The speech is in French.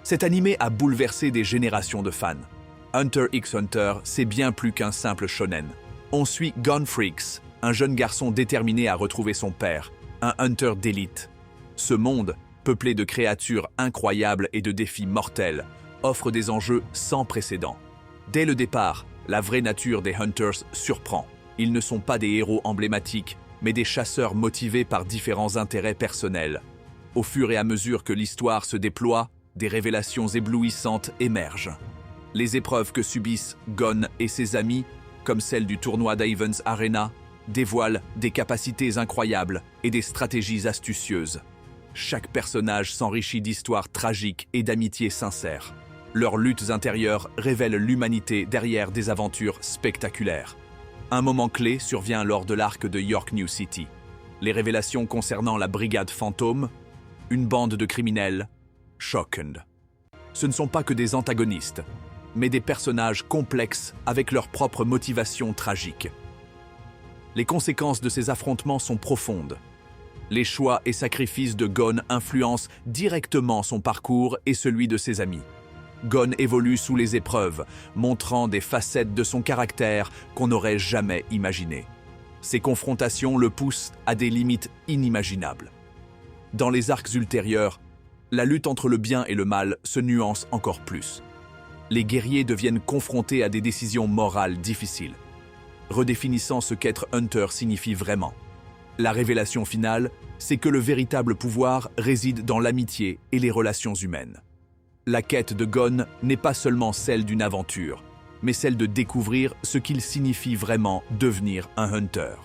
Cet animé a bouleversé des générations de fans. Hunter x Hunter, c'est bien plus qu'un simple shonen. On suit Gon Freaks, un jeune garçon déterminé à retrouver son père, un hunter d'élite. Ce monde, peuplé de créatures incroyables et de défis mortels, offre des enjeux sans précédent. Dès le départ, la vraie nature des Hunters surprend. Ils ne sont pas des héros emblématiques, mais des chasseurs motivés par différents intérêts personnels. Au fur et à mesure que l'histoire se déploie, des révélations éblouissantes émergent. Les épreuves que subissent Gon et ses amis, comme celle du tournoi d'Ivens Arena, dévoilent des capacités incroyables et des stratégies astucieuses. Chaque personnage s'enrichit d'histoires tragiques et d'amitiés sincères. Leurs luttes intérieures révèlent l'humanité derrière des aventures spectaculaires. Un moment clé survient lors de l'arc de York New City. Les révélations concernant la brigade fantôme, une bande de criminels, choquent. Ce ne sont pas que des antagonistes, mais des personnages complexes avec leurs propres motivations tragiques. Les conséquences de ces affrontements sont profondes. Les choix et sacrifices de Gon influencent directement son parcours et celui de ses amis. Gon évolue sous les épreuves, montrant des facettes de son caractère qu'on n'aurait jamais imaginées. Ces confrontations le poussent à des limites inimaginables. Dans les arcs ultérieurs, la lutte entre le bien et le mal se nuance encore plus. Les guerriers deviennent confrontés à des décisions morales difficiles, redéfinissant ce qu'être Hunter signifie vraiment. La révélation finale, c'est que le véritable pouvoir réside dans l'amitié et les relations humaines. La quête de Gon n'est pas seulement celle d'une aventure, mais celle de découvrir ce qu'il signifie vraiment devenir un Hunter.